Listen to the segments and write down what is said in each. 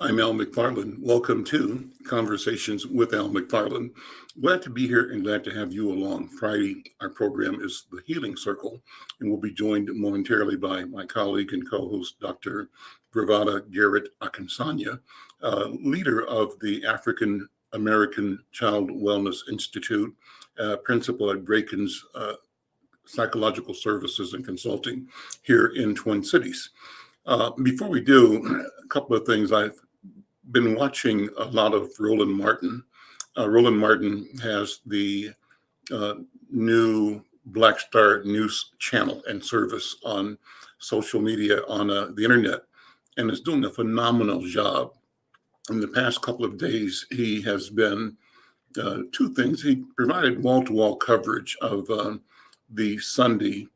I'm Al McFarlane. Welcome to Conversations with Al McFarlane. Glad to be here and glad to have you along. Friday, our program is The Healing Circle, and we'll be joined momentarily by my colleague and co-host, Dr. BraVada Garrett Akinsanya, leader of the African American Child Wellness Institute, principal at Braken's Psychological Services and Consulting here in Twin Cities. Before we do, a couple of things. I've been watching a lot of Roland Martin. Roland Martin has the new Black Star News channel and service on social media on the internet, and is doing a phenomenal job. In the past couple of days, he has been two things. He provided wall-to-wall coverage of the Sunday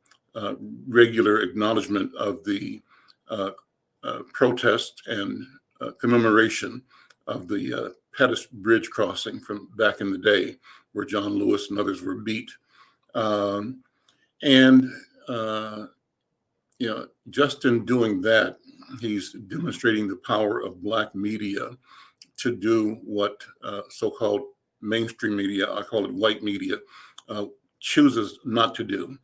regular acknowledgement of the protest and commemoration of the Pettus Bridge crossing from back in the day, where John Lewis and others were beat. And just in doing that, he's demonstrating the power of Black media to do what so-called mainstream media, I call it white media, chooses not to do.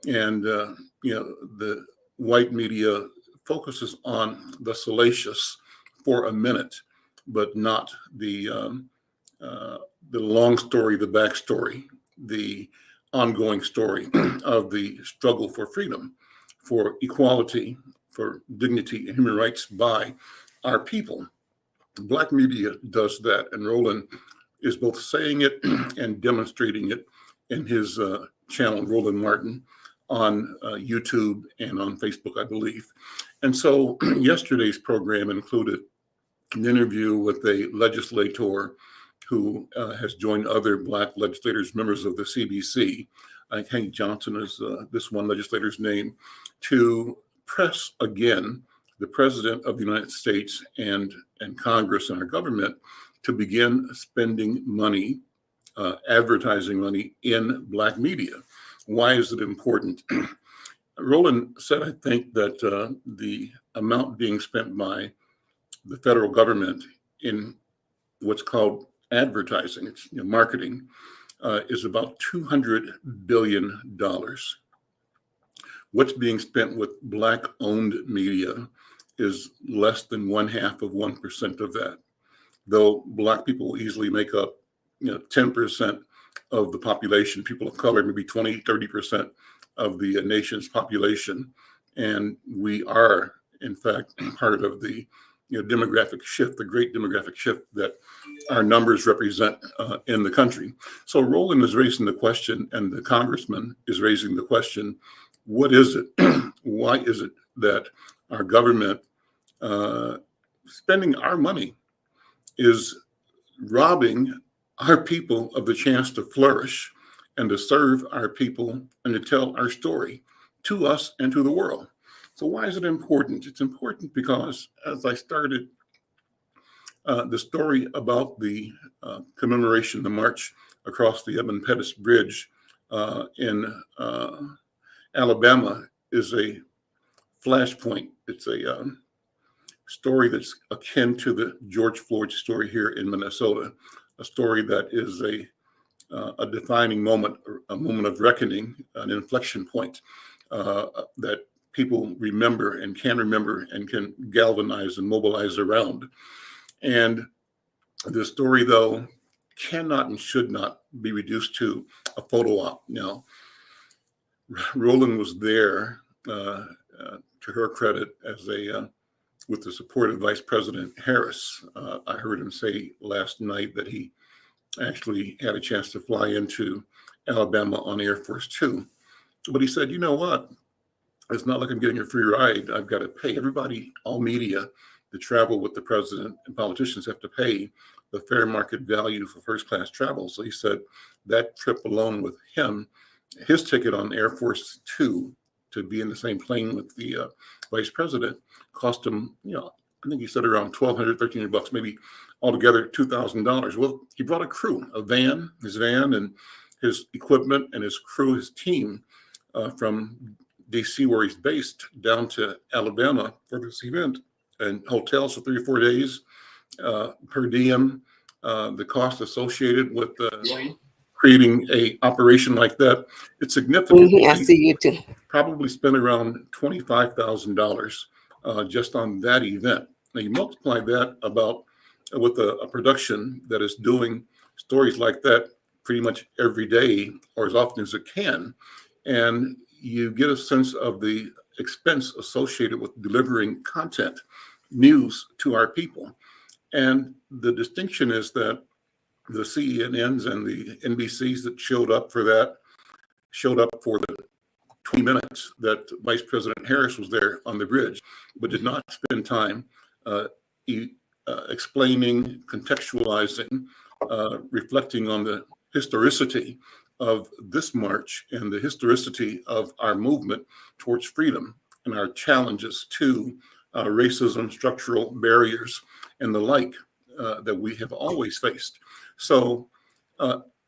And the white media focuses on the salacious for a minute, but not the long story, the backstory, the ongoing story of the struggle for freedom, for equality, for dignity and human rights by our people. Black media does that, and Roland is both saying it and demonstrating it in his channel, Roland Martin, on YouTube and on Facebook, I believe. And so yesterday's program included an interview with a legislator who has joined other Black legislators, members of the CBC. I think Hank Johnson is this one legislator's name, to press again the President of the United States and Congress and our government to begin spending money, advertising money in Black media. Why is it important? Roland said, I think, that the amount being spent by the federal government in what's called advertising, it's marketing, is about $200 billion. What's being spent with Black-owned media is less than 0.5% of that, though Black people easily make up 10% of the population. People of color, maybe 20, 30% of the nation's population. And we are, in fact, part of the demographic shift, the great demographic shift that our numbers represent in the country. So Roland is raising the question, and the congressman is raising the question, what is it? Why is it that our government spending our money is robbing our people of the chance to flourish and to serve our people and to tell our story to us and to the world? So why is it important? It's important because as I started the story about the commemoration, the march across the Pettus Bridge in Alabama is a flashpoint. It's a story that's akin to the George Floyd story here in Minnesota, a story that is a defining moment, a moment of reckoning, an inflection point that people remember and can galvanize and mobilize around. And the story, though, cannot and should not be reduced to a photo op. Now, Roland was there, to her credit, as with the support of Vice President Harris. I heard him say last night that he actually had a chance to fly into Alabama on Air Force Two. But he said, you know what? It's not like I'm getting a free ride. I've got to pay. Everybody, all media that travel with the president and politicians have to pay the fair market value for first class travel. So he said that trip alone with him, his ticket on Air Force Two to be in the same plane with the vice president cost him, I think he said around $1,200, $1,300, maybe altogether $2,000. Well, he brought a crew, his van and his equipment and his crew, his team from DC, where he's based, down to Alabama for this event, and hotels for 3 or 4 days, per diem, the cost associated with creating a operation like that, it's significant. I see you too. Probably spent around $25,000 just on that event. Now you multiply that about with a production that is doing stories like that pretty much every day or as often as it can, and you get a sense of the expense associated with delivering content, news to our people. And the distinction is that the CNNs and the NBCs that showed up for the 20 minutes that Vice President Harris was there on the bridge, but did not spend time explaining, contextualizing, reflecting on the historicity of this march and the historicity of our movement towards freedom and our challenges to racism, structural barriers, and the like that we have always faced. So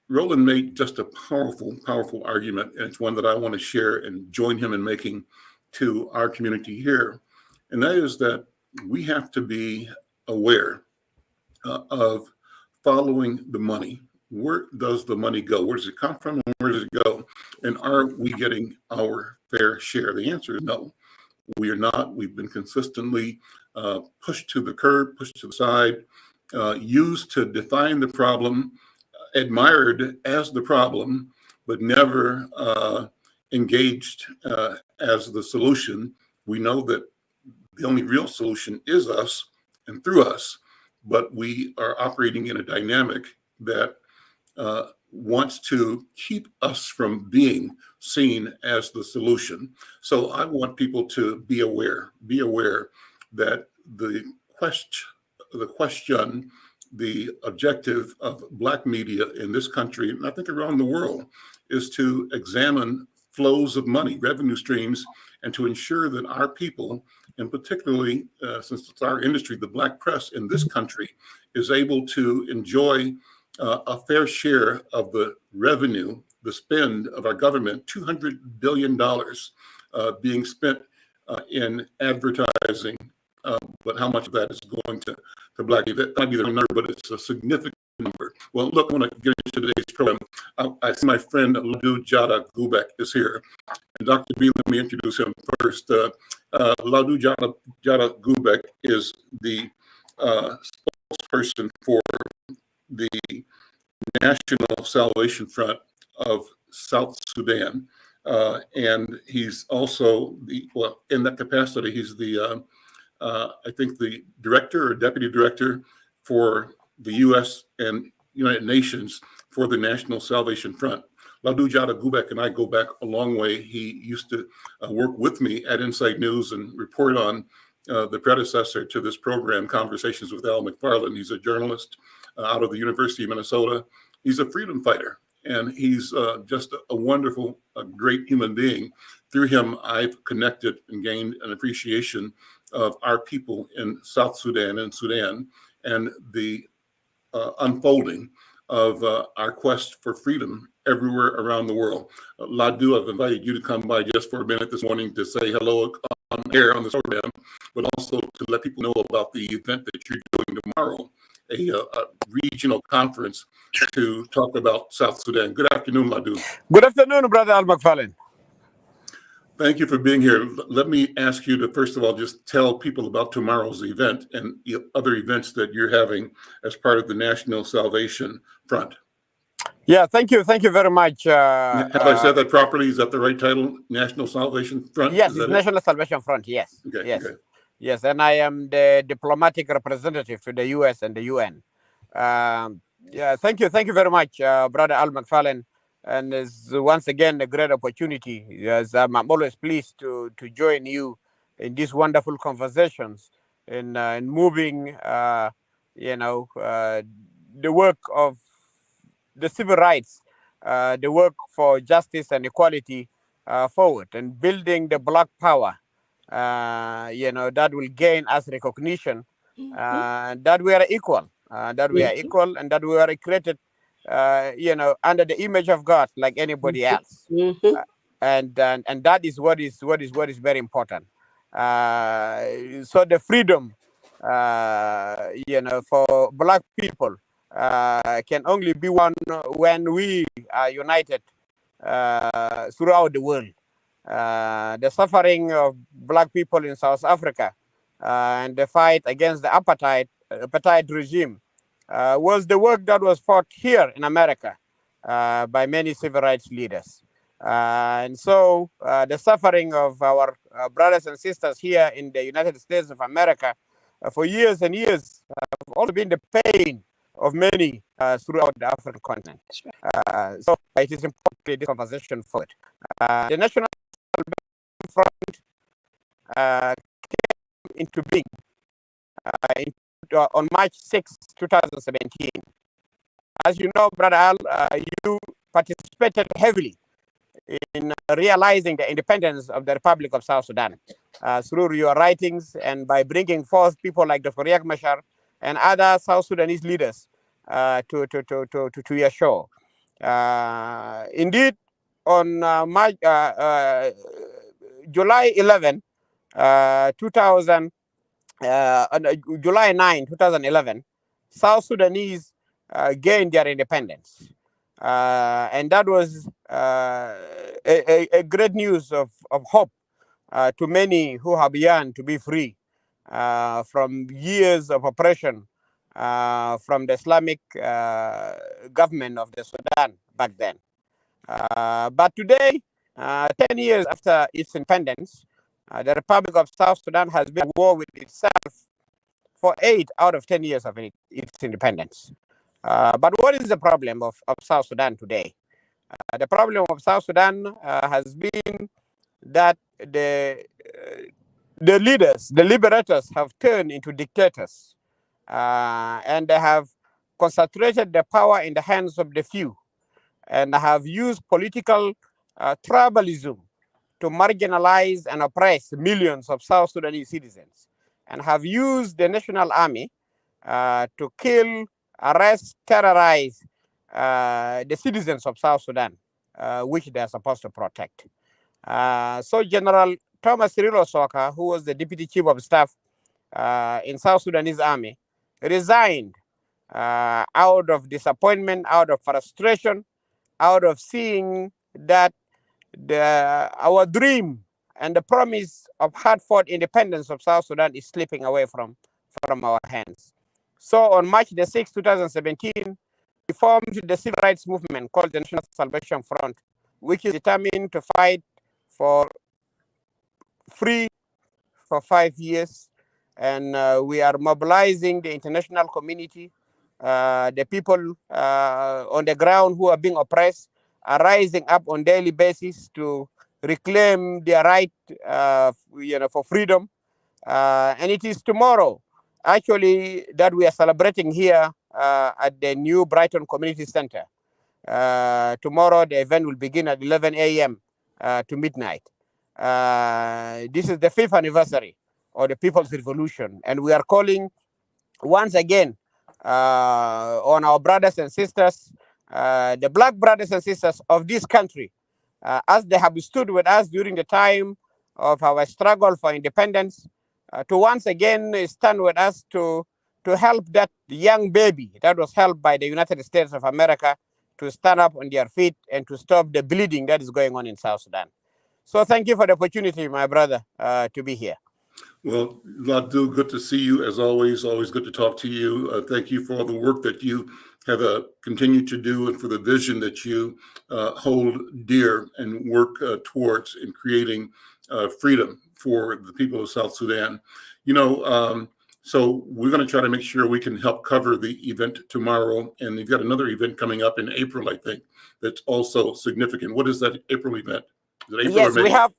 Roland made just a powerful, powerful argument, and it's one that I want to share and join him in making to our community here. And that is that we have to be aware of following the money. Where does the money go? Where does it come from and where does it go? And are we getting our fair share? The answer is no, we are not. We've been consistently pushed to the curb, pushed to the side, used to define the problem, admired as the problem, but never engaged as the solution. We know that the only real solution is us and through us, but we are operating in a dynamic that wants to keep us from being seen as the solution. So I want people to be aware that the question, the objective of Black media in this country, and I think around the world, is to examine flows of money, revenue streams, and to ensure that our people, and particularly since it's our industry, the Black press in this country, is able to enjoy a fair share of the revenue, the spend of our government, $200 billion being spent in advertising. But how much of that is going to Black people? That might be the wrong number, but it's a significant number. Well, look, I want to get into today's program. I see my friend Ladou Jada Gubek is here. And Dr. B, let me introduce him first. Ladou Jada Gubek is the spokesperson for the National Salvation Front of South Sudan. And he's also in that capacity, he's the I think the director or deputy director for the U.S. and United Nations for the National Salvation Front. Ladou Jada Gubek and I go back a long way. He used to work with me at Inside News and report on the predecessor to this program, Conversations with Al McFarlane. He's a journalist out of the University of Minnesota. He's a freedom fighter, and he's just a wonderful, great human being. Through him, I've connected and gained an appreciation of our people in South Sudan and Sudan, and the unfolding of our quest for freedom everywhere around the world. Ladou, I've invited you to come by just for a minute this morning to say hello on air on this program, but also to let people know about the event that you're doing tomorrow, a regional conference to talk about South Sudan. Good afternoon, Ladou. Good afternoon, Brother Al McFarlane. Thank you for being here. Let me ask you to, first of all, just tell people about tomorrow's event and other events that you're having as part of the National Salvation Front. Yeah, thank you. Thank you very much. Have I said that properly? Is that the right title? National Salvation Front? Yes, it's National Salvation Front, yes. Okay, yes. Okay. Yes, and I am the diplomatic representative to the U.S. and the UN. Yeah, thank you. Thank you very much, Brother Al McFarlane. And it's once again a great opportunity. As I'm always pleased to join you in these wonderful conversations in moving, the work of the civil rights, the work for justice and equality forward, and building the Black power, that will gain us recognition that we are equal, and that we are created under the image of God, like anybody else, and that is what is very important. So the freedom for black people can only be won when we are united throughout the world. The suffering of black people in South Africa and the fight against the apartheid regime was the work that was fought here in America by many civil rights leaders. And so the suffering of our brothers and sisters here in the United States of America for years and years have also been the pain of many throughout the African continent. So it is important to take this conversation forward. The National Front came into being on March 6, 2017. As you know, Brother Al, you participated heavily in realizing the independence of the Republic of South Sudan through your writings and by bringing forth people like Dr. Riek Machar and other South Sudanese leaders to your show. Indeed, on July 11, 2000, July 9, 2011, South Sudanese gained their independence. And that was a great news of hope to many who have yearned to be free from years of oppression from the Islamic government of the Sudan back then. But today, 10 years after its independence, the Republic of South Sudan has been at war with itself for 8 out of 10 years of its independence. But what is the problem of South Sudan today? The problem of South Sudan has been that the leaders, the liberators, have turned into dictators, and they have concentrated the power in the hands of the few, and have used political tribalism to marginalize and oppress millions of South Sudanese citizens, and have used the national army to kill, arrest, terrorize the citizens of South Sudan, which they are supposed to protect. So General Thomas Cirillo Soka, who was the Deputy Chief of Staff in South Sudanese Army, resigned out of disappointment, out of frustration, out of seeing that our dream and the promise of hard-fought independence of South Sudan is slipping away from our hands. So on March the 6th, 2017, we formed the civil rights movement called the National Salvation Front, which is determined to fight for free for 5 years. And we are mobilizing the international community, the people on the ground who are being oppressed are rising up on daily basis to reclaim their right for freedom. And it is tomorrow, actually, that we are celebrating here at the new Brighton Community Center. Tomorrow, the event will begin at 11 a.m. To midnight. This is the 5th anniversary of the People's Revolution, and we are calling once again on our brothers and sisters, the black brothers and sisters of this country, as they have stood with us during the time of our struggle for independence, to once again stand with us to help that young baby that was helped by the United States of America to stand up on their feet and to stop the bleeding that is going on in South Sudan. So thank you for the opportunity, my brother, to be here. Well, Ladu, good to see you as always. Always good to talk to you. Thank you for all the work that you have continued to do and for the vision that you hold dear and work towards in creating freedom for the people of South Sudan. So we're going to try to make sure we can help cover the event tomorrow. And you've got another event coming up in April, I think, that's also significant. What is that April event? Yes, we have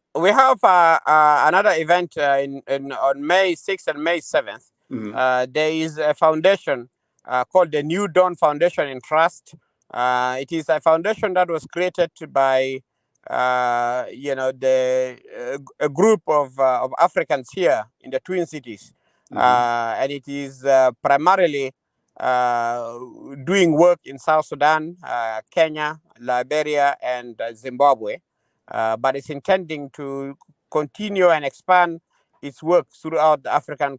another event on May 6th and May 7th. Mm-hmm. There is a foundation called the New Dawn Foundation and Trust. It is a foundation that was created by a group of Africans here in the Twin Cities, mm-hmm. And it is primarily doing work in South Sudan, Kenya, Liberia, and Zimbabwe. But it's intending to continue and expand its work throughout the African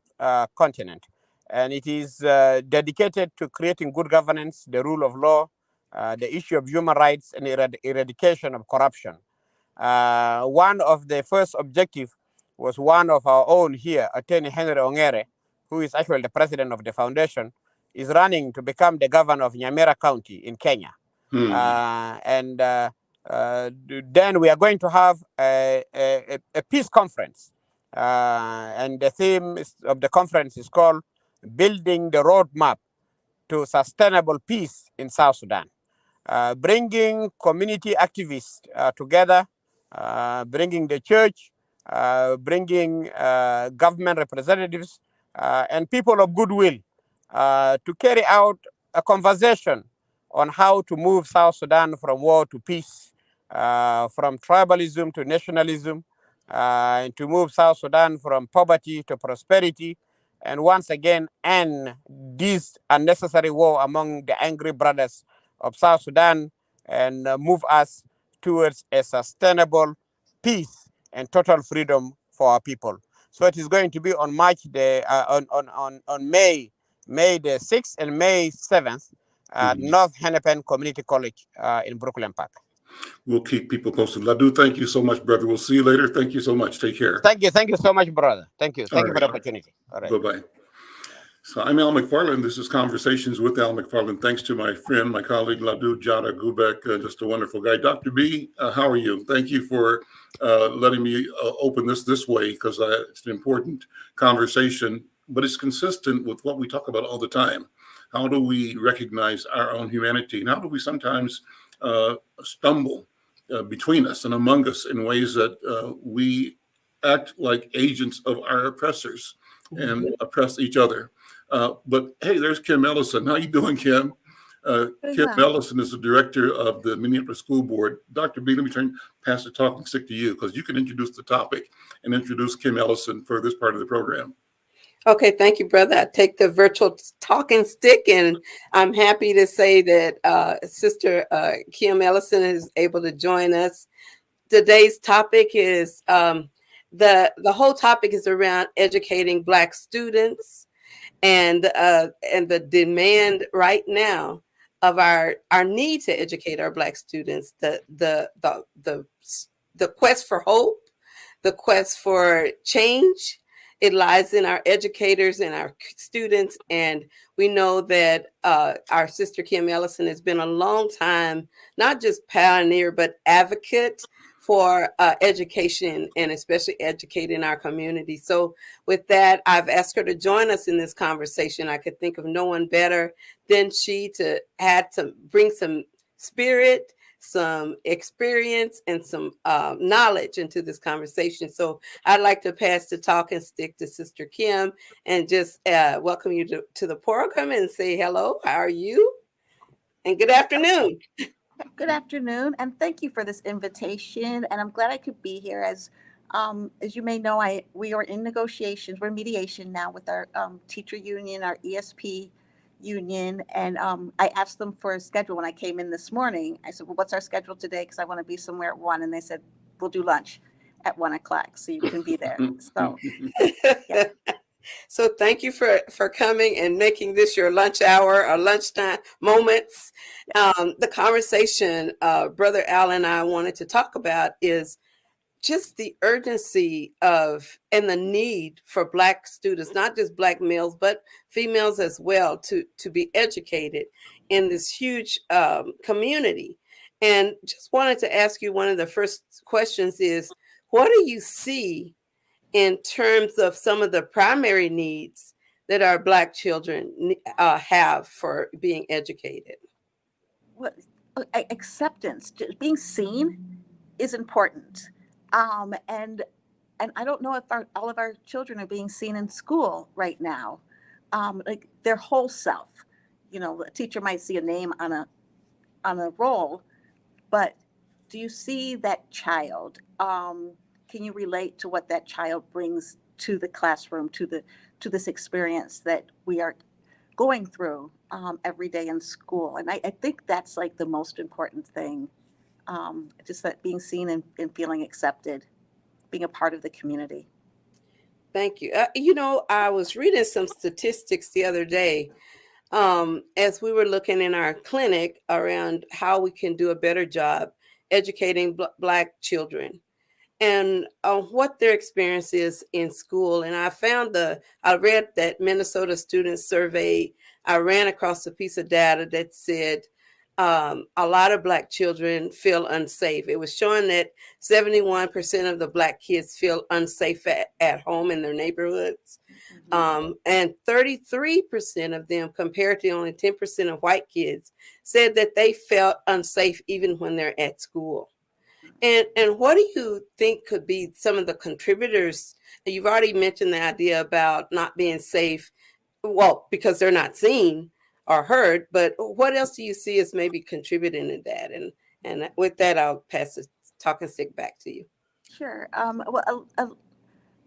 continent. And it is dedicated to creating good governance, the rule of law, the issue of human rights, and eradication of corruption. One of the first objectives was one of our own here, Attorney Henry Ongere, who is actually the president of the foundation, is running to become the governor of Nyamira County in Kenya. And then we are going to have a peace conference. And the theme of the conference is called Building the Roadmap to Sustainable Peace in South Sudan. Bringing community activists together, bringing the church, bringing government representatives, and people of goodwill to carry out a conversation on how to move South Sudan from war to peace, from tribalism to nationalism, and to move South Sudan from poverty to prosperity, and once again end this unnecessary war among the angry brothers of South Sudan and move us towards a sustainable peace and total freedom for our people. So it is going to be on May the 6th and May 7th at North Hennepin Community College in Brooklyn Park. We'll keep people posted. Ladu, thank you so much, brother. We'll see you later. Thank you so much. Take care. Thank you so much, brother. Thank you for the opportunity. All right. Bye-bye. So I'm Al McFarlane. This is Conversations with Al McFarlane. Thanks to my friend, my colleague, Ladu Jada Gubek, just a wonderful guy. Dr. B, how are you? Thank you for letting me open this way, because it's an important conversation, but it's consistent with what we talk about all the time. How do we recognize our own humanity? And how do we sometimes stumble between us and among us in ways that we act like agents of our oppressors and oppress each other? But hey, there's Kim Ellison. How you doing, Kim? Kim Ellison is the director of the Minneapolis School Board. Dr. B, let me pass the talking stick to you, because you can introduce the topic and introduce Kim Ellison for this part of the program. Okay, thank you, brother. I take the virtual talking stick, and I'm happy to say that Sister Kim Ellison is able to join us. Today's topic is the whole topic is around educating Black students, and the demand right now of our need to educate our Black students, the quest for hope, the quest for change. It lies in our educators and our students. And we know that our sister Kim Ellison has been a long time, not just pioneer, but advocate for education, and especially educating our community. So with that, I've asked her to join us in this conversation. I could think of no one better than she to bring some spirit, some experience, and some knowledge into this conversation. So I'd like to pass the talking stick to Sister Kim and just welcome you to the program and say hello. How are you? And good afternoon. Good afternoon, and thank you for this invitation. And I'm glad I could be here. As you may know, we are in negotiations. We're in mediation now with our teacher union, our ESP union, and I asked them for a schedule when I came in this morning. I said, well, what's our schedule today? Because I want to be somewhere at 1. And they said, we'll do lunch at 1 o'clock, so you can be there. So, yeah. So thank you for coming and making this your lunch hour or lunchtime moments. The conversation Brother Al and I wanted to talk about is just the urgency of and the need for Black students, not just Black males, but females as well, to be educated in this huge community. And just wanted to ask you, one of the first questions is, what do you see in terms of some of the primary needs that our Black children have for being educated? Well, acceptance, being seen is important. And I don't know if all of our children are being seen in school right now, like their whole self. You know, a teacher might see a name on a roll, but do you see that child? Can you relate to what that child brings to the classroom, to this experience that we are going through every day in school? And I think that's like the most important thing. Just that being seen and feeling accepted, being a part of the community. Thank you. I was reading some statistics the other day as we were looking in our clinic around how we can do a better job educating Black children and what their experience is in school. And I read that Minnesota students survey. I ran across a piece of data that said a lot of Black children feel unsafe. It was showing that 71% of the Black kids feel unsafe at home in their neighborhoods. And 33% of them, compared to only 10% of white kids, said that they felt unsafe even when they're at school. And what do you think could be some of the contributors? You've already mentioned the idea about not being safe, well, because they're not seen or heard, but what else do you see as maybe contributing to that? And with that, I'll pass the talking stick back to you. Sure.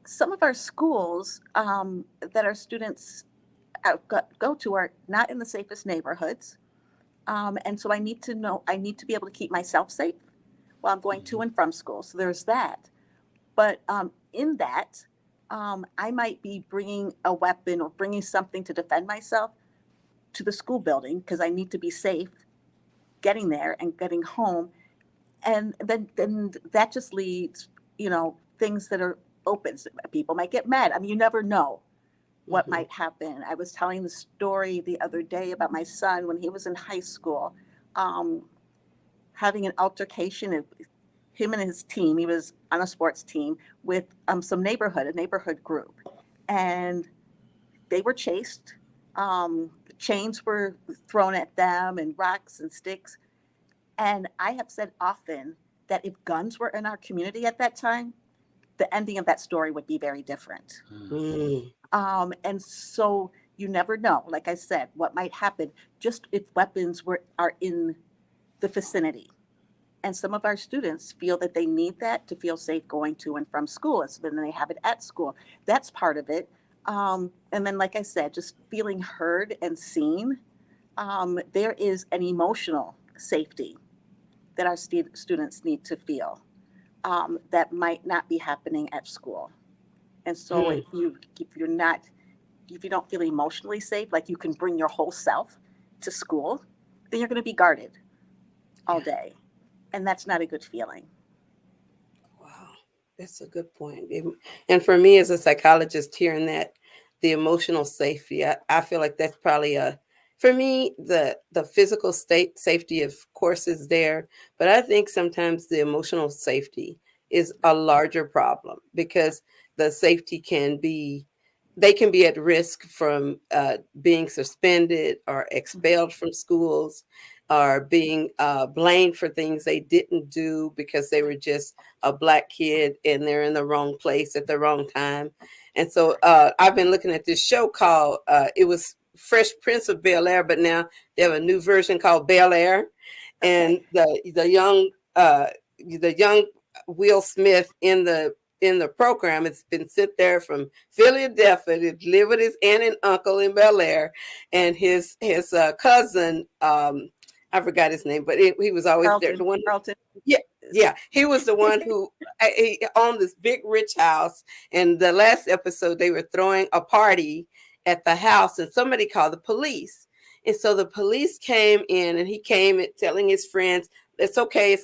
Some of our schools that our students go to are not in the safest neighborhoods. And so I need to be able to keep myself safe while I'm going to and from school. So there's that. But in that, I might be bringing a weapon or bringing something to defend myself to the school building because I need to be safe getting there and getting home. And then that just leads, things that are open. People might get mad. I mean, you never know what might happen. I was telling the story the other day about my son when he was in high school, having an altercation. Him and his team, he was on a sports team with a neighborhood group, and they were chased. Chains were thrown at them and rocks and sticks. And I have said often that if guns were in our community at that time, the ending of that story would be very different. And so you never know, like I said, what might happen just if weapons are in the vicinity. And some of our students feel that they need that to feel safe going to and from school. And so then they have it at school. That's part of it. And then, like I said, just feeling heard and seen. There is an emotional safety that our students need to feel that might not be happening at school. And so if you don't feel emotionally safe, like you can bring your whole self to school, then you're going to be guarded all day. And that's not a good feeling. Wow, that's a good point. And for me as a psychologist, hearing that, the emotional safety, I feel like that's probably for me, the physical safety, of course, is there. But I think sometimes the emotional safety is a larger problem because the safety they can be at risk from being suspended or expelled from schools, or being blamed for things they didn't do because they were just a Black kid and they're in the wrong place at the wrong time. And so I've been looking at this show called, it was Fresh Prince of Bel-Air, but now they have a new version called Bel-Air. And the young Will Smith in the program has been sent there from Philadelphia to live with his aunt and uncle in Bel-Air, and his cousin, I forgot his name, but he was always Carlton, there. The one, Carlton. yeah, he was the one who he owned this big rich house. And the last episode, they were throwing a party at the house, and somebody called the police. And so the police came in, and he came and telling his friends, it's okay.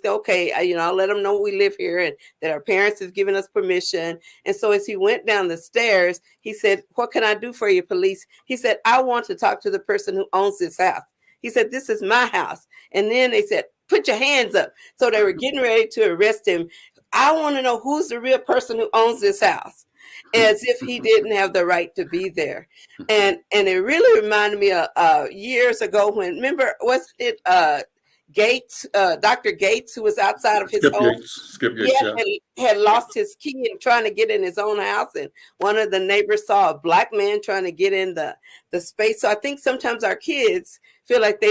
I'll let them know we live here and that our parents have given us permission. And so as he went down the stairs, he said, what can I do for you, police? He said, I want to talk to the person who owns this house. He said, this is my house. And then they said, put your hands up. So they were getting ready to arrest him. I want to know who's the real person who owns this house, as if he didn't have the right to be there. And it really reminded me of years ago when, remember, wasn't it Gates, Dr. Gates, who was outside of his home? Skip Gates, had lost his key and trying to get in his own house. And one of the neighbors saw a Black man trying to get in the space. So I think sometimes our kids feel like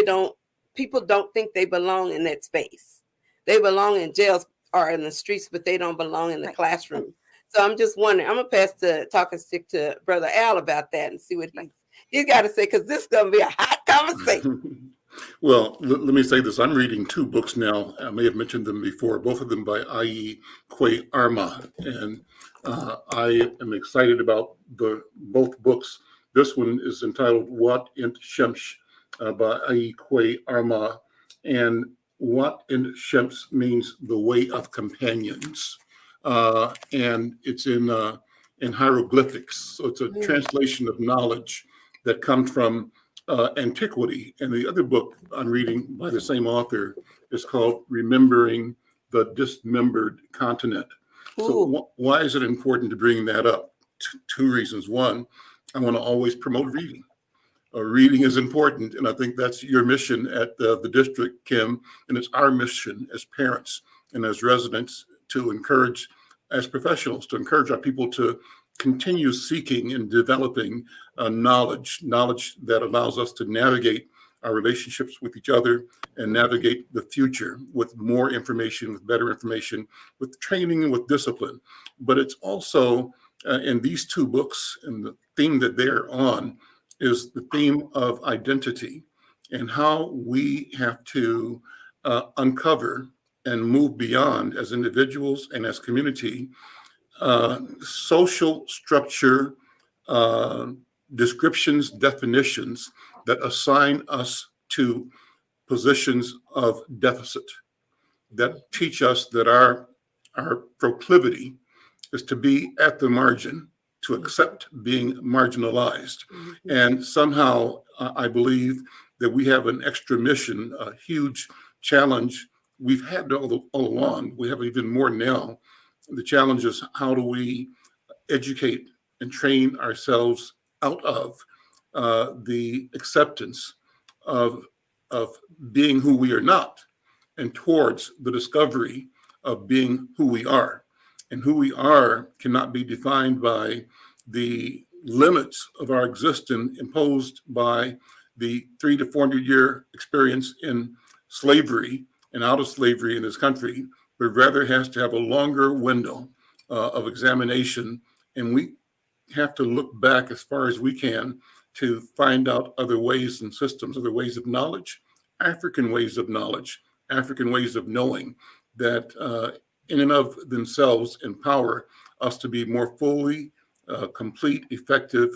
people don't think they belong in that space. They belong in jails or in the streets, but they don't belong in the classroom. So I'm just wondering, I'm going to pass the talking stick to Brother Al about that and see what he's got to say, because this is going to be a hot conversation. Well, let me say this. I'm reading two books now. I may have mentioned them before, both of them by I.E. Kwe Arma. And I am excited about both books. This one is entitled Wat Int Shemsh by I.E. Kwe Arma. And Wat Int Shemsh means the way of companions. And it's in hieroglyphics. So it's a translation of knowledge that comes from antiquity. And the other book I'm reading by the same author is called Remembering the Dismembered Continent. So why is it important to bring that up? Two reasons. One, I want to always promote reading. Reading is important, and I think that's your mission at the district, Kim, and it's our mission as parents and as residents to encourage, as professionals, to encourage our people to continue seeking and developing knowledge that allows us to navigate our relationships with each other and navigate the future with more information, with better information, with training and with discipline. But it's also in these two books, and the theme that they're on is the theme of identity and how we have to uncover and move beyond as individuals and as community social structure, descriptions, definitions that assign us to positions of deficit, that teach us that our proclivity is to be at the margin, to accept being marginalized. And somehow I believe that we have an extra mission, a huge challenge we've had all along. We have even more now. The challenge is, how do we educate and train ourselves out of the acceptance of being who we are not, and towards the discovery of being who we are. And who we are cannot be defined by the limits of our existence imposed by the 300 to 400 year experience in slavery and out of slavery in this country, but rather has to have a longer window of examination. And we have to look back as far as we can to find out other ways and systems, other ways of knowledge, African ways of knowledge, African ways of knowing that in and of themselves empower us to be more fully complete, effective,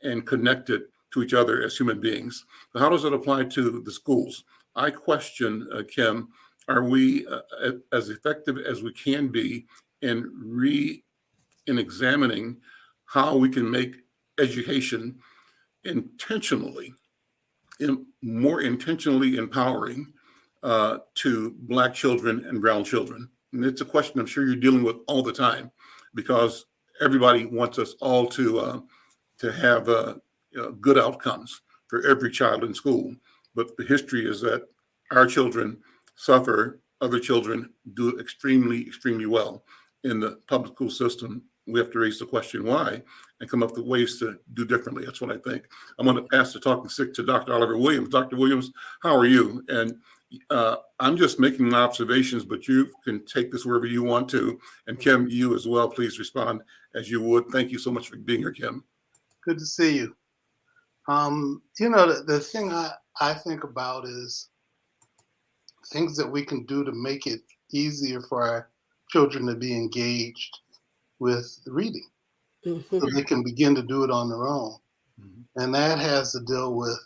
and connected to each other as human beings. So how does it apply to the schools? I question, Kim, are we as effective as we can be in examining how we can make education intentionally, more intentionally empowering to Black children and brown children? And it's a question I'm sure you're dealing with all the time, because everybody wants us all to have good outcomes for every child in school. But the history is that our children suffer, other children do extremely, extremely well in the public school system. We have to raise the question why and come up with ways to do differently. That's what I think. I'm going to pass the talking stick to Dr. Oliver Williams. Dr. Williams, how are you? And I'm just making my observations, but you can take this wherever you want to. And Kim, you as well, please respond as you would. Thank you so much for being here, Kim. Good to see you. The thing I think about is things that we can do to make it easier for our children to be engaged with reading, so they can begin to do it on their own. And that has to deal with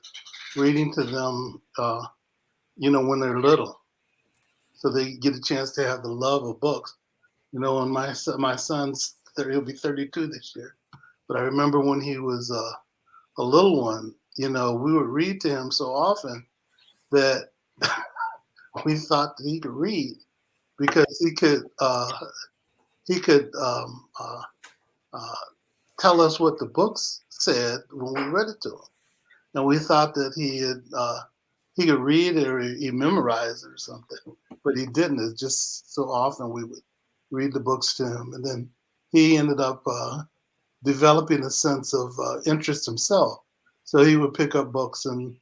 reading to them, when they're little, so they get a chance to have the love of books. And my son's, he'll be 32 this year, but I remember when he was a little one, we would read to him so often that we thought that he could read, because he could tell us what the books said when we read it to him. And we thought that he could read it, or he memorized it or something, but he didn't. It's just so often we would read the books to him, and then he ended up developing a sense of interest himself. So he would pick up books and,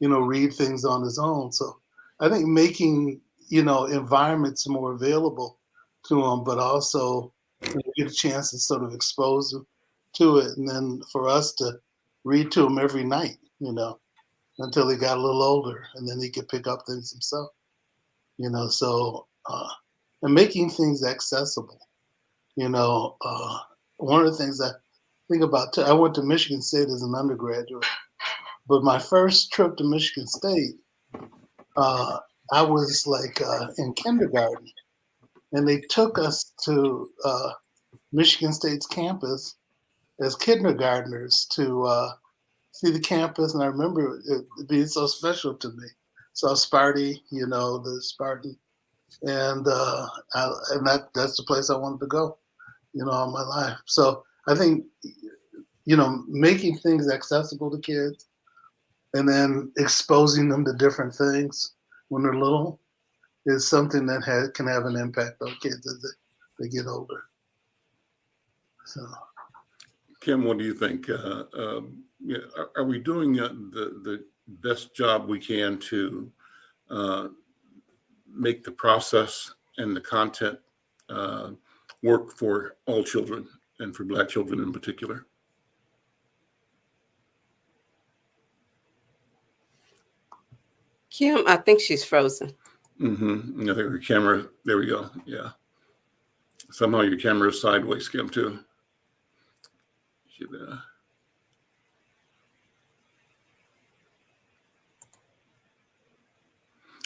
read things on his own. So I think making, environments more available to him, but also get a chance to sort of expose him to it. And then for us to read to him every night, until he got a little older, and then he could pick up things himself. So and making things accessible. One of the things I think about, I went to Michigan State as an undergraduate, but my first trip to Michigan State, I was like in kindergarten, and they took us to Michigan State's campus as kindergartners to see the campus, and I remember it being so special to me. So Sparty, the Spartan, and that's the place I wanted to go, all my life. So I think, making things accessible to kids, and then exposing them to different things when they're little is something that can have an impact on kids as they get older. So, Kim, what do you think? Are we doing the best job we can to make the process and the content work for all children and for Black children in particular? Kim, I think she's frozen. Mm-hmm. I think her camera, there we go. Yeah. Somehow your camera is sideways, Kim, too.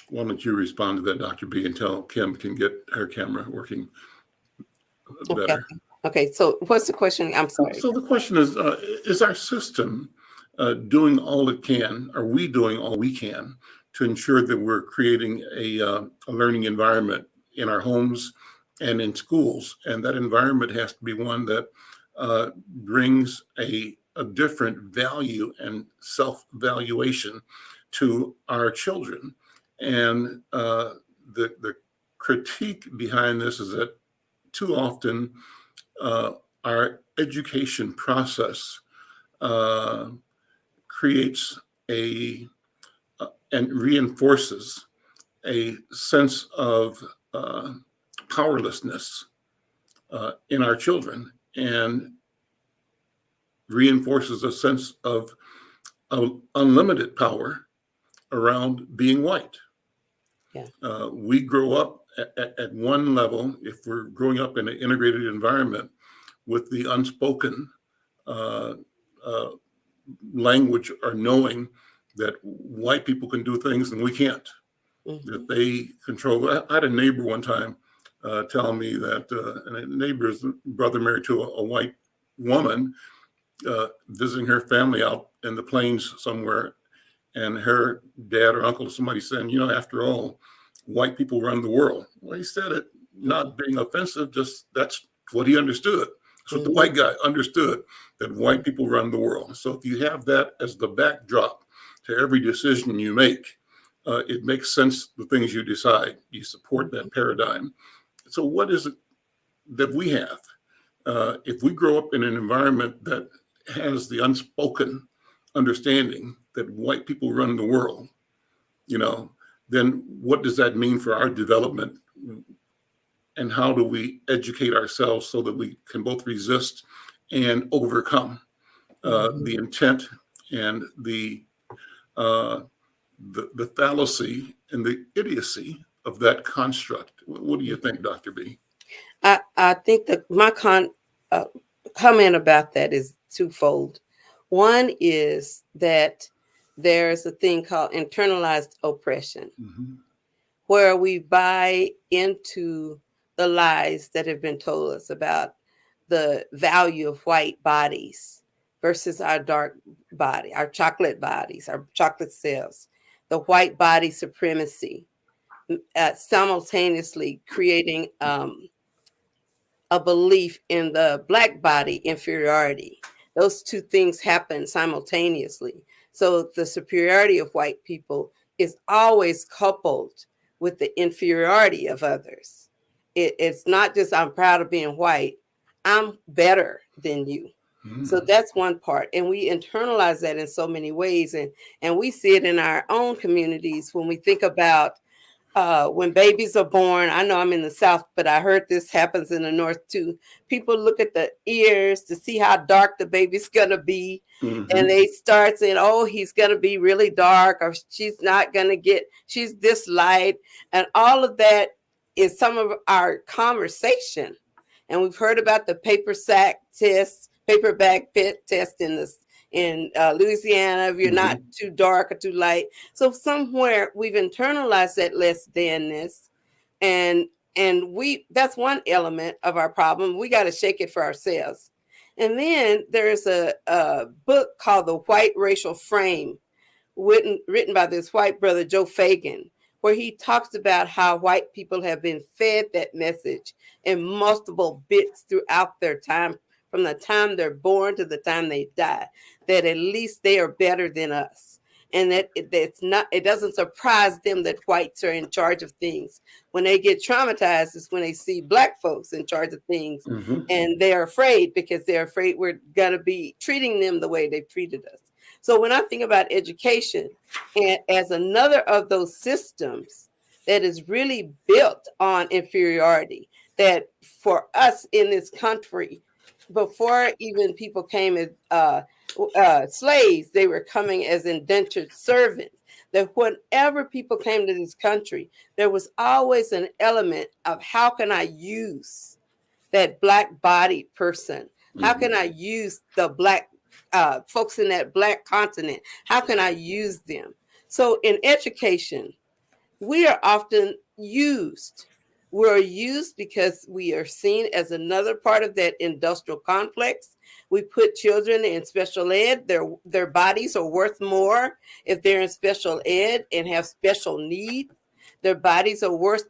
Why don't you respond to that, Dr. B, until Kim can get her camera working better? Okay. So what's the question? I'm sorry. So the question is our system doing all it can? Are we doing all we can to ensure that we're creating a learning environment in our homes and in schools? And that environment has to be one that brings a different value and self-valuation to our children. And the critique behind this is that too often our education process creates and reinforces a sense of powerlessness in our children, and reinforces a sense of unlimited power around being white. Yeah. We grow up at one level, if we're growing up in an integrated environment, with the unspoken language or knowing that white people can do things and we can't, that they control. I had a neighbor one time tell me that a neighbor's brother married to a white woman, visiting her family out in the plains somewhere, and her dad or uncle or somebody saying, after all, white people run the world. Well, he said it not being offensive, just that's what he understood. That's what the white guy understood, that white people run the world. So if you have that as the backdrop to every decision you make, it makes sense, the things you decide. You support that paradigm. So what is it that we have? If we grow up in an environment that has the unspoken understanding that white people run the world, then what does that mean for our development? And how do we educate ourselves so that we can both resist and overcome the intent and the fallacy and the idiocy of that construct? What do you think, Dr. B? I think that my comment about that is twofold. One is that there's a thing called internalized oppression, where we buy into the lies that have been told us about the value of white bodies versus our dark body, our chocolate bodies, our chocolate cells, the white body supremacy, simultaneously creating a belief in the Black body inferiority. Those two things happen simultaneously. So the superiority of white people is always coupled with the inferiority of others. It's not just I'm proud of being white, I'm better than you. So that's one part. And we internalize that in so many ways. And we see it in our own communities when we think about when babies are born, I know I'm in the South, but I heard this happens in the North too. People look at the ears to see how dark the baby's gonna be, and they start saying, "Oh, he's gonna be really dark," or "She's not gonna get, she's this light," and all of that is some of our conversation. And we've heard about the paper sack test, paper bag pit test in Louisiana. If you're not too dark or too light, so somewhere we've internalized that less than-ness, and we, that's one element of our problem. We got to shake it for ourselves. And then there's a book called The White Racial Frame, written by this white brother, Joe Fagan, where he talks about how white people have been fed that message in multiple bits throughout their time, from the time they're born to the time they die, that at least they are better than us. And that it's not, it doesn't surprise them that whites are in charge of things. When they get traumatized is when they see black folks in charge of things, and they're afraid, because they're afraid we're going to be treating them the way they've treated us. So when I think about education and as another of those systems that is really built on inferiority, that for us in this country, before even people came as slaves, they were coming as indentured servants. That whenever people came to this country, there was always an element of how can I use that black-bodied person? How can I use the black folks in that black continent? How can I use them? So in education, we are often used. We're used because we are seen as another part of that industrial complex. We put children in special ed. Their bodies are worth more if they're in special ed and have special needs. Their bodies are worth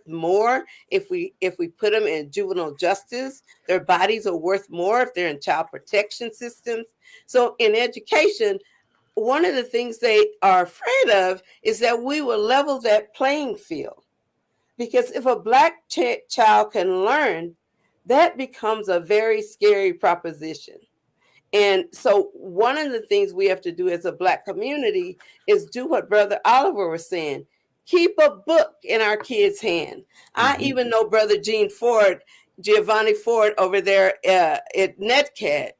more if we put them in juvenile justice. Their bodies are worth more if they're in child protection systems. So in education, one of the things they are afraid of is that we will level that playing field. Because if a black child can learn, that becomes a very scary proposition. And so one of the things we have to do as a black community is do what Brother Oliver was saying. Keep a book in our kids' hand. I even know Brother Giovanni Ford over there at NetCat.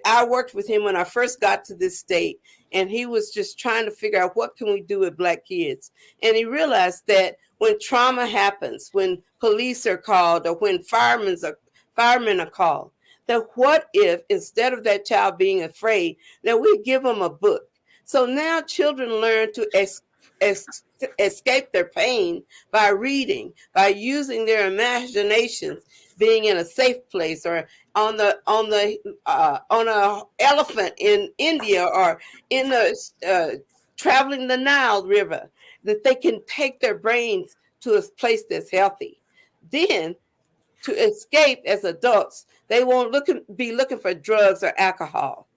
I worked with him when I first got to this state, and he was just trying to figure out what can we do with black kids. And he realized that when trauma happens, when police are called, or when firemen are called, that what if instead of that child being afraid, that we give them a book? So now children learn to escape their pain by reading, by using their imaginations, being in a safe place, or on a elephant in India, or in the traveling the Nile River, that they can take their brains to a place that's healthy. Then to escape as adults, they won't be looking for drugs or alcohol.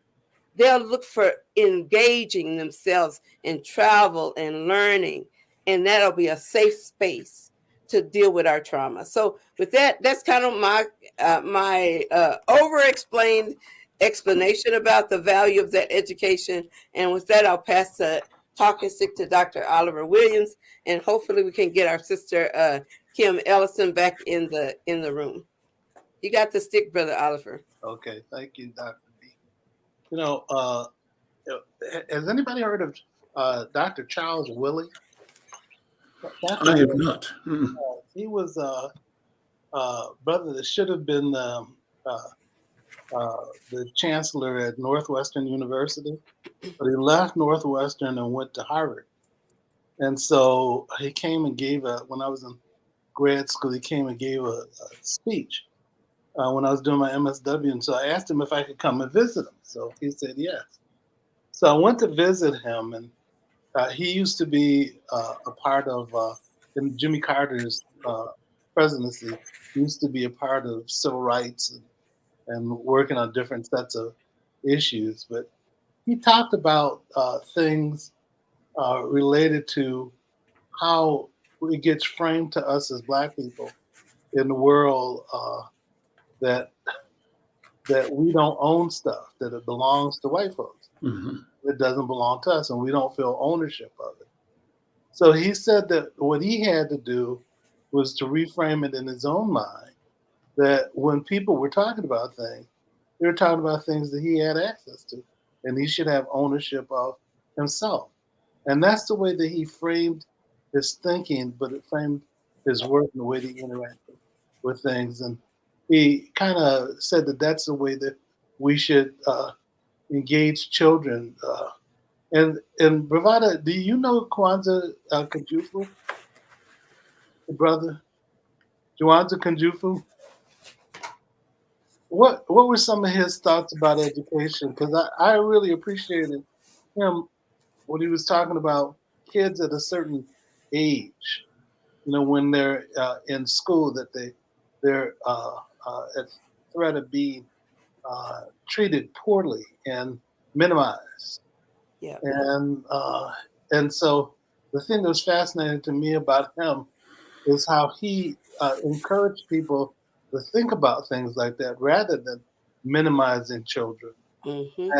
They'll look for engaging themselves in travel and learning, and that'll be a safe space to deal with our trauma. So with that, that's kind of my over-explained explanation about the value of that education. And with that, I'll pass the talking stick to Dr. Oliver Williams, and hopefully we can get our sister Kim Ellison back in the room. You got the stick, Brother Oliver. Okay, thank you, Dr. B. You know, has anybody heard of Dr. Charles Willie? I have not. He was brother that should have been the chancellor at Northwestern University, but he left Northwestern and went to Harvard. And so he came and gave when I was in grad school, he came and gave a speech when I was doing my MSW. And so I asked him if I could come and visit him. So he said yes. So I went to visit him, and he used to be a part of, in Jimmy Carter's presidency, he used to be a part of civil rights and working on different sets of issues. But he talked about things related to how it gets framed to us as Black people in the world that we don't own stuff, that it belongs to white folks. It doesn't belong to us, and we don't feel ownership of it. So he said that what he had to do was to reframe it in his own mind that when people were talking about things, they were talking about things that he had access to, and he should have ownership of himself. And that's the way that he framed his thinking, but it framed his work and the way that he interacted with things. And he kind of said that that's the way that we should engage children. And BraVada, do you know Kwanzaa Kajufu, brother? Kwanzaa Kajufu? What were some of his thoughts about education? Because I really appreciated him when he was talking about kids at a certain age. When they're in school, that they're at threat of being treated poorly and minimized. Yeah. And so the thing that was fascinating to me about him is how he encouraged people to think about things like that rather than minimizing children. Mm-hmm.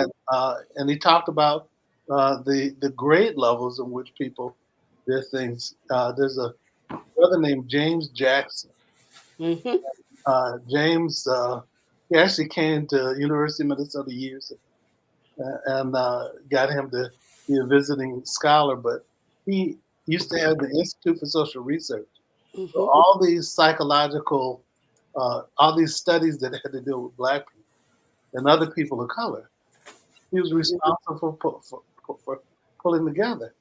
And he talked about the grade levels in which people did things. There's a brother named James Jackson. Mm-hmm. James, he actually came to University of Minnesota years and got him to be a visiting scholar, but he used to have the Institute for Social Research. So Mm-hmm. all these psychological, all these studies that had to do with Black people and other people of color, he was responsible for pulling together.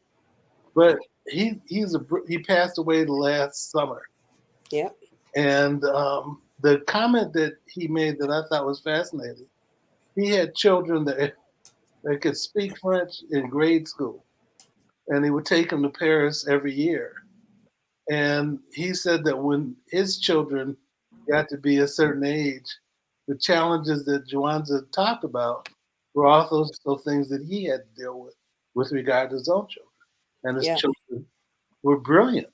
But he passed away last summer, Yeah. and the comment that he made that I thought was fascinating. He had children that could speak French in grade school, and he would take them to Paris every year. And he said that when his children got to be a certain age, the challenges that Juanza talked about were also things that he had to deal with regard to his own children. And his Yeah. children were brilliant.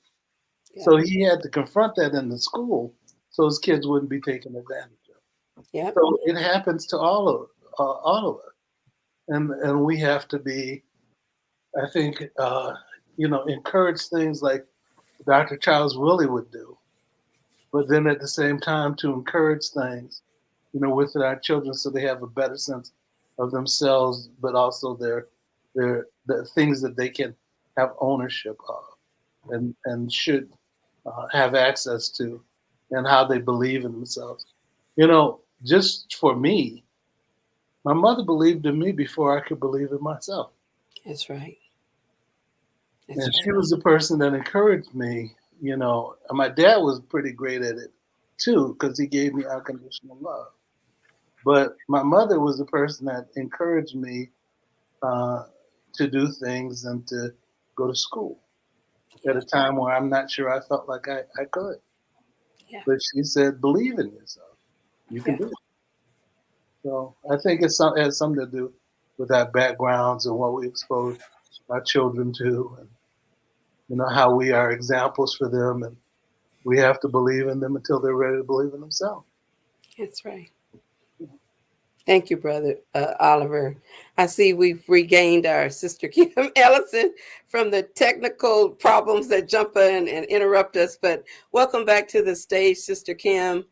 Yeah. So he had to confront that in the school so his kids wouldn't be taken advantage of. Yeah. So it happens to all of us. And we have to be, I think, encourage things like Dr. Charles Willie would do, but then at the same time to encourage things, with our children so they have a better sense of themselves, but also the things that they can have ownership of and should have access to, and how they believe in themselves. Just for me, my mother believed in me before I could believe in myself. That's right. That's And right. she was the person that encouraged me, And my dad was pretty great at it too, because he gave me unconditional love. But my mother was the person that encouraged me to do things and to go to school at a time where I'm not sure I felt like I could. Yeah. But she said, believe in yourself. You can Yeah. do it. So I think it has something to do with our backgrounds and what we expose our children to, and how we are examples for them, and we have to believe in them until they're ready to believe in themselves. That's right. Thank you, Brother Oliver. I see we've regained our Sister Kim Ellison from the technical problems that jump in and interrupt us. But welcome back to the stage, Sister Kim.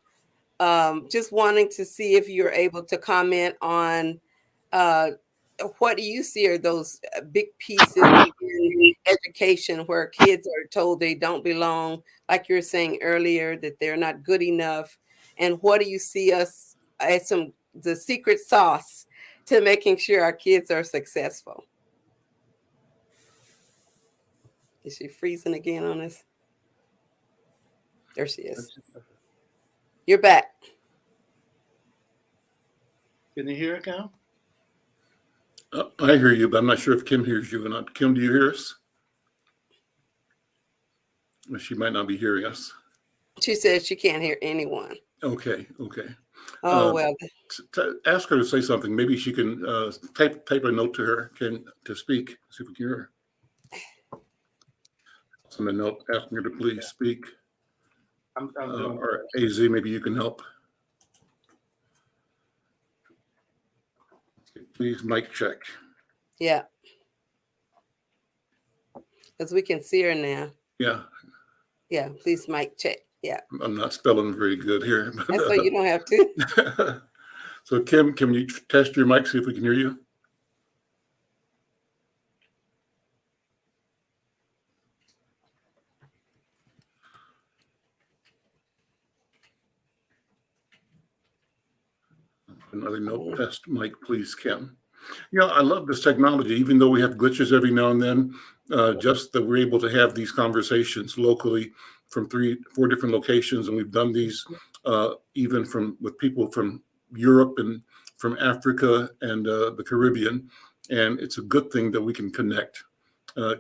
Just wanting to see if you're able to comment on what do you see are those big pieces in education where kids are told they don't belong, like you were saying earlier, that they're not good enough. And what do you see us as the secret sauce to making sure our kids are successful? Is she freezing again on us? There she is. You're back. Can you hear it, Cal? I hear you, but I'm not sure if Kim hears you or not. Kim, do you hear us? She might not be hearing us. She says she can't hear anyone. Okay. Oh, well. Ask her to say something. Maybe she can type a note to her to speak. See if we can hear her. Send a note asking her to please speak. I'm doing or AZ, maybe you can help. Please mic check. Yeah. because we can see her now. Yeah, Yeah, please mic check. Yeah, I'm not spelling very good here. that's why you don't have to. So Kim, can you test your mic, see if we can hear you? Another note, test mic, please, Kim. Yeah, I love this technology, even though we have glitches every now and then. Just that we're able to have these conversations locally from 3-4 different locations, and we've done these even with people from Europe and from Africa and the Caribbean, and it's a good thing that we can connect.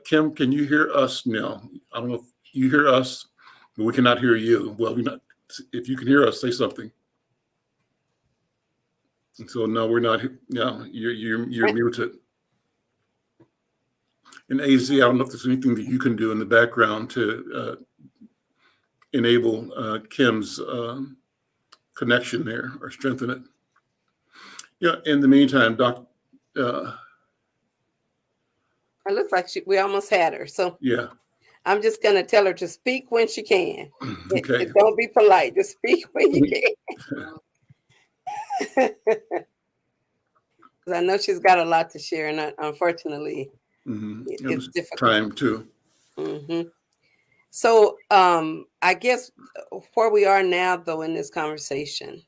Kim, can you hear us now? I don't know if you hear us, but we cannot hear you. Well, if you can hear us, say something. So no, we're not. No, you're muted. And AZ, I don't know if there's anything that you can do in the background to enable Kim's connection there or strengthen it. Yeah. In the meantime, Doc. It looks like we almost had her. So Yeah. I'm just gonna tell her to speak when she can. Okay. Don't be polite. Just speak when you can. I know she's got a lot to share, and unfortunately, it's difficult. Time too. So I guess where we are now, though, in this conversation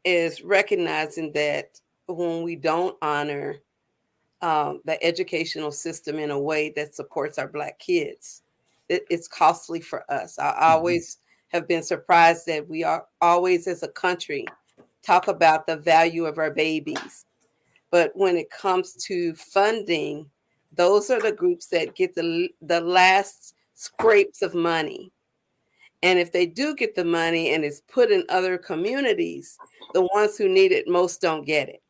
is recognizing that when we don't honor the educational system in a way that supports our Black kids, it's costly for us. I always have been surprised that we are always, as a country, talk about the value of our babies. But when it comes to funding, those are the groups that get the last scrapes of money. And if they do get the money and it's put in other communities, the ones who need it most don't get it.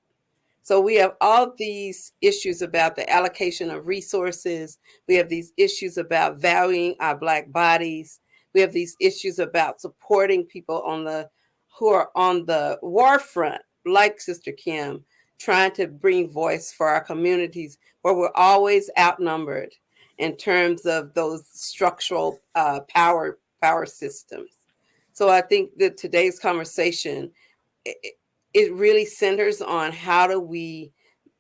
So we have all these issues about the allocation of resources. We have these issues about valuing our Black bodies. We have these issues about supporting people who are on the war front, like Sister Kim, trying to bring voice for our communities where we're always outnumbered in terms of those structural power systems. So I think that today's conversation, it really centers on how do we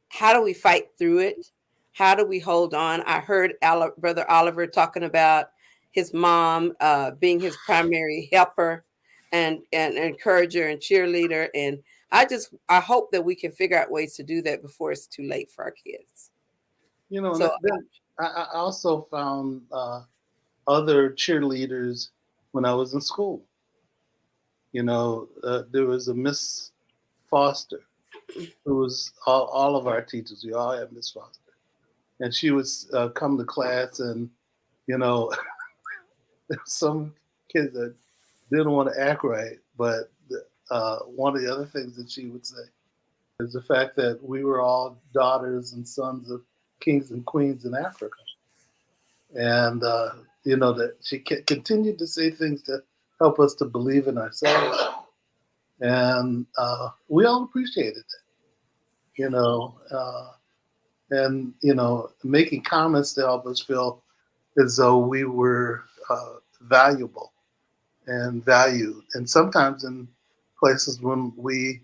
fight through it? How do we hold on? I heard Brother Oliver talking about his mom being his primary helper and encourager and cheerleader. And I hope that we can figure out ways to do that before it's too late for our kids. You know, so, I also found other cheerleaders when I was in school. You know, there was a Miss Foster who was all of our teachers. We all had Miss Foster. And she would come to class and, you know, some kids that didn't want to act right, but one of the other things that she would say is the fact that we were all daughters and sons of kings and queens in Africa. And, you know, that she continued to say things to help us to believe in ourselves. And we all appreciated it, you know, and, you know, making comments to help us feel as though we were valuable and valued. And sometimes in places when we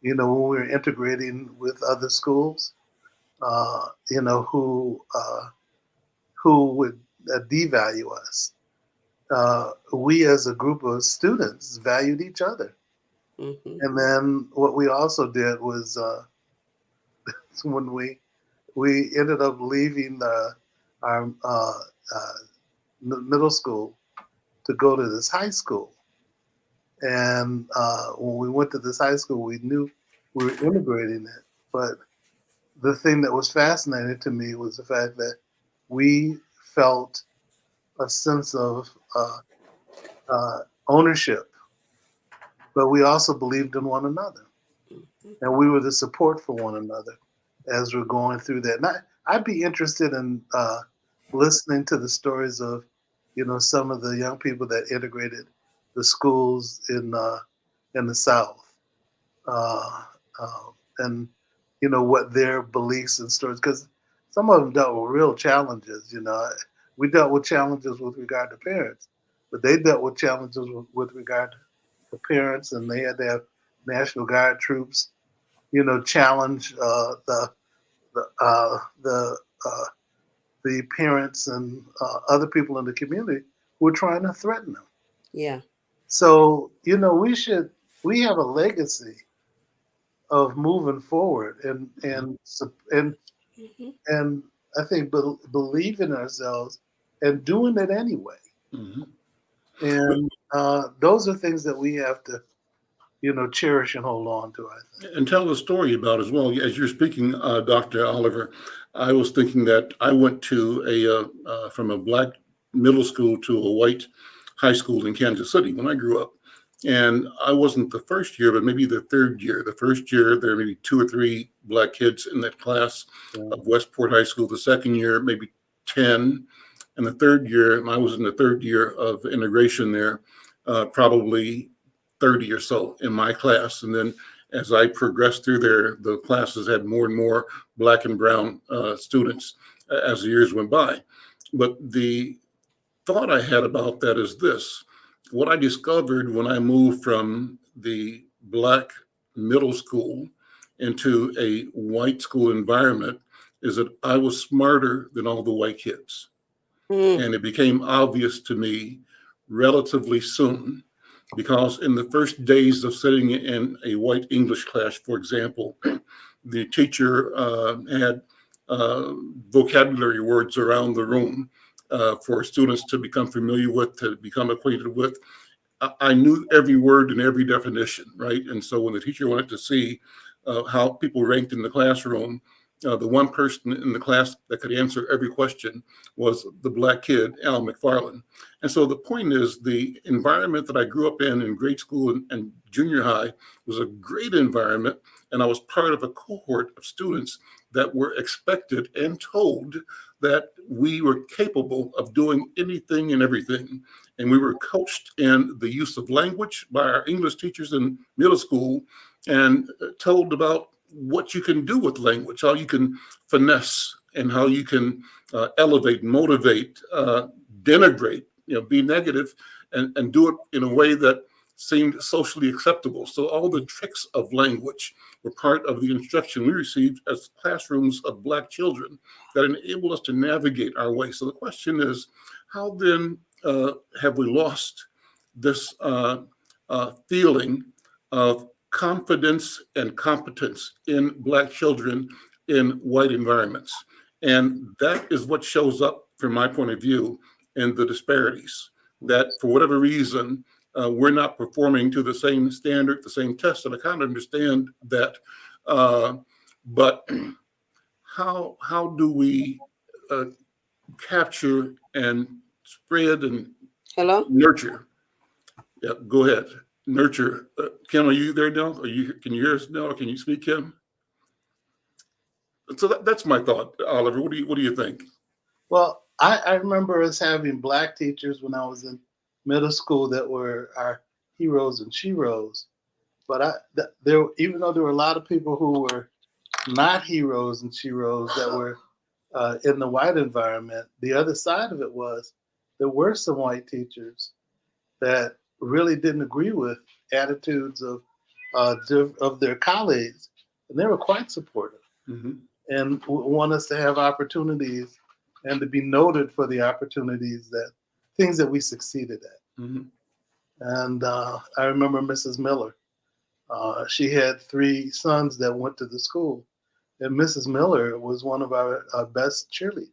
were integrating with other schools, you know, who would devalue us. We as a group of students valued each other. And then what we also did was when we ended up leaving our middle school to go to this high school. And when we went to this high school, we knew we were integrating it. But the thing that was fascinating to me was the fact that we felt a sense of ownership, but we also believed in one another. And we were the support for one another as we're going through that. And I'd be interested in listening to the stories of, you know, some of the young people that integrated the schools in the South, and you know what their beliefs and stories. Because some of them dealt with real challenges. We dealt with challenges with regard to parents, but they dealt with challenges with regard to parents, and they had to have National Guard troops, challenge the the parents and other people in the community who were trying to threaten them. Yeah. So we have a legacy of moving forward and Mm-hmm. and I think believe in ourselves and doing it anyway. Mhm. And those are things that we have to, cherish and hold on to, I think. And tell a story about as well. As you're speaking, Dr. Oliver, I was thinking that I went to from a black middle school to a white high school in Kansas City when I grew up. And I wasn't the first year, but maybe the third year. The first year, there were maybe 2 or 3 black kids in that class of Westport High School. The second year, maybe 10. And the third year, and I was in the third year of integration there, probably 30 or so in my class. And then as I progressed through there, the classes had more and more black and brown students as the years went by. But the thought I had about that is this. What I discovered when I moved from the black middle school into a white school environment is that I was smarter than all the white kids. Mm. And it became obvious to me relatively soon because in the first days of sitting in a white English class, for example, the teacher had vocabulary words around the room for students to become familiar with, to become acquainted with. I knew every word and every definition, right? And so when the teacher wanted to see how people ranked in the classroom, the one person in the class that could answer every question was the black kid, Al McFarlane. And so the point is the environment that I grew up in grade school and junior high was a great environment. And I was part of a cohort of students that were expected and told that we were capable of doing anything and everything. And we were coached in the use of language by our English teachers in middle school and told about what you can do with language, how you can finesse and how you can elevate, motivate, denigrate, be negative and do it in a way that seemed socially acceptable. So all the tricks of language were part of the instruction we received as classrooms of black children that enabled us to navigate our way. So the question is, how then have we lost this feeling of confidence and competence in black children in white environments? And that is what shows up, from my point of view, in the disparities, that for whatever reason, we're not performing to the same standard, the same test. And I kind of understand that. But how do we capture and spread and Hello? nurture? Yeah, go ahead. Nurture. Kim, are you there now? Can you hear us now? Can you speak, Kim? So that's my thought, Oliver. What do you think? Well, I remember us having black teachers when I was in middle school that were our heroes and sheroes. But even though there were a lot of people who were not heroes and sheroes that were in the white environment, the other side of it was there were some white teachers that really didn't agree with attitudes of their colleagues, and they were quite supportive and want us to have opportunities and to be noted for the opportunities things that we succeeded at. And I remember Mrs. Miller. She had 3 sons that went to the school, and Mrs. Miller was one of our best cheerleaders.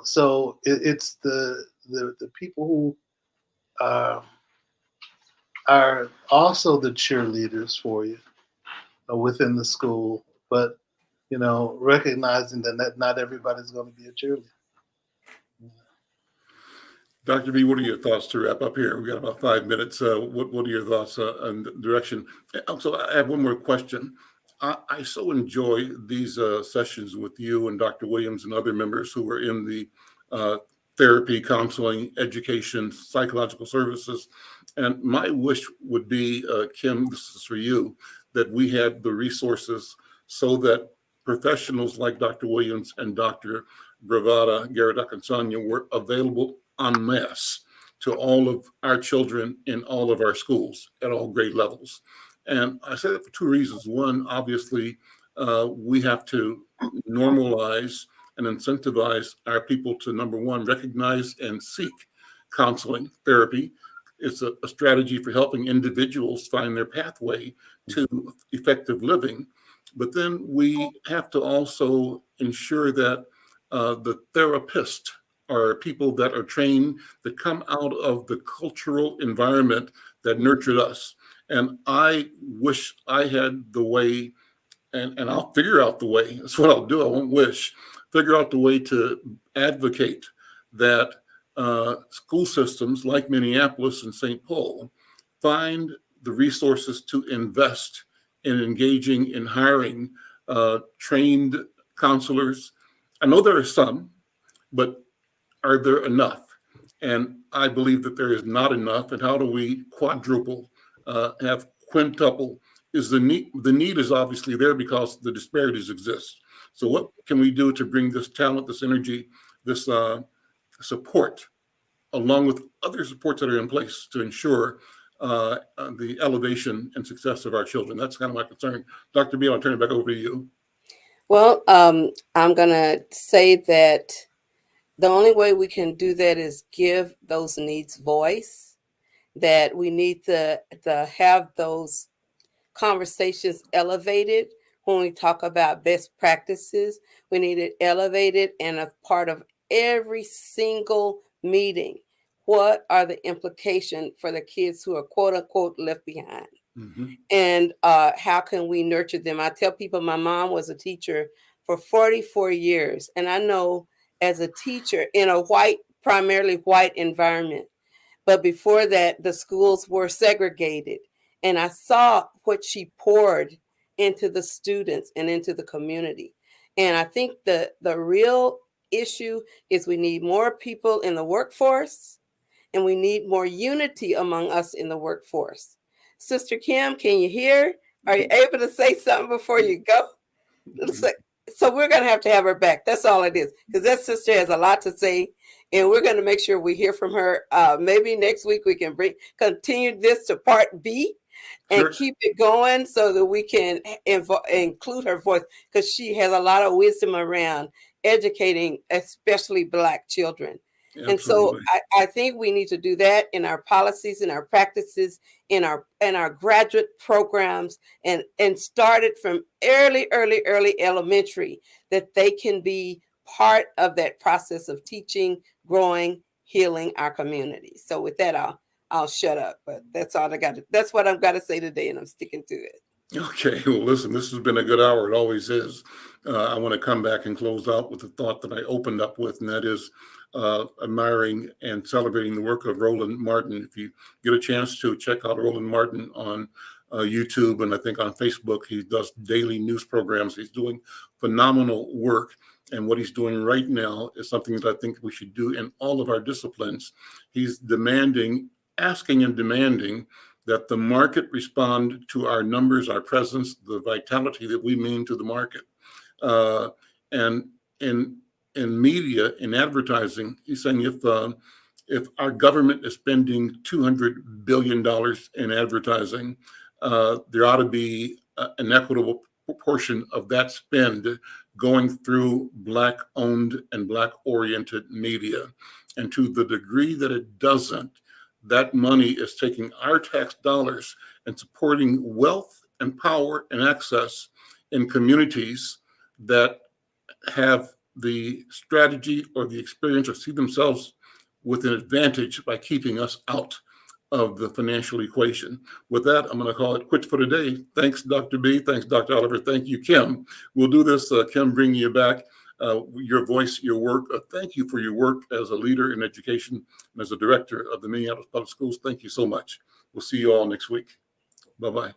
So it's the people who are also the cheerleaders for you within the school, but recognizing that not everybody's going to be a cheerleader. Dr. V, what are your thoughts to wrap up here? We got about 5 minutes. What are your thoughts on the direction? Also, I have one more question. I so enjoy these sessions with you and Dr. Williams and other members who are in the therapy, counseling, education, psychological services. And my wish would be, Kim, this is for you, that we had the resources so that professionals like Dr. Williams and Dr. BraVada, Garrett Akansanya, were available en masse to all of our children in all of our schools at all grade levels. And I say that for two reasons. One, obviously, we have to normalize and incentivize our people to, number one, recognize and seek counseling, therapy. It's a strategy for helping individuals find their pathway to effective living. But then we have to also ensure that the therapist are people that are trained, that come out of the cultural environment that nurtured us. And I wish I had the way, and I'll figure out the way. That's what I'll do. I won't wish. Figure out the way to advocate that school systems like Minneapolis and St. Paul find the resources to invest in engaging in hiring trained counselors. I know there are some, but are there enough? And I believe that there is not enough. And how do we quadruple, have quintuple? Is the need? The need is obviously there because the disparities exist. So what can we do to bring this talent, this energy, this support, along with other supports that are in place to ensure the elevation and success of our children? That's kind of my concern. Dr. B, I'll turn it back over to you. Well, I'm going to say that the only way we can do that is give those needs voice, that we need to have those conversations elevated. When we talk about best practices, we need it elevated and a part of every single meeting. What are the implications for the kids who are quote unquote left behind? Mm-hmm. And how can we nurture them? I tell people my mom was a teacher for 44 years. And I know as a teacher in a primarily white environment, but before that, the schools were segregated. And I saw what she poured into the students and into the community. And I think the real issue is we need more people in the workforce, and we need more unity among us in the workforce. Sister Kim, can you hear? Are you able to say something before you go? So we're going to have her back. That's all it is, because that sister has a lot to say, and we're going to make sure we hear from her. Maybe next week we can continue this to part B and keep it going so that we can include her voice, because she has a lot of wisdom around educating, especially Black children. Absolutely. And so I think we need to do that in our policies, in our practices, in our graduate programs, and start it from early elementary, that they can be part of that process of teaching, growing, healing our community. So with that, I'll shut up. But that's all I got. That's what I've got to say today, and I'm sticking to it. Okay, well, listen, this has been a good hour. It always is. I want to come back and close out with the thought that I opened up with, and that is admiring and celebrating the work of Roland Martin. If you get a chance to check out Roland Martin on YouTube, and I think on Facebook, he does daily news programs. He's doing phenomenal work. And what he's doing right now is something that I think we should do in all of our disciplines. He's asking and demanding that the market respond to our numbers, our presence, the vitality that we mean to the market. And in media, in advertising, he's saying if our government is spending $200 billion in advertising, there ought to be an equitable proportion of that spend going through Black-owned and Black-oriented media. And to the degree that it doesn't, that money is taking our tax dollars and supporting wealth and power and access in communities that have the strategy or the experience or see themselves with an advantage by keeping us out of the financial equation. With that, I'm going to call it quits for today. Thanks, Dr. B. Thanks, Dr. Oliver. Thank you, Kim. We'll do this, Kim, bringing you back. Your voice, your work. Thank you for your work as a leader in education and as a director of the Minneapolis Public Schools. Thank you so much. We'll see you all next week. Bye-bye.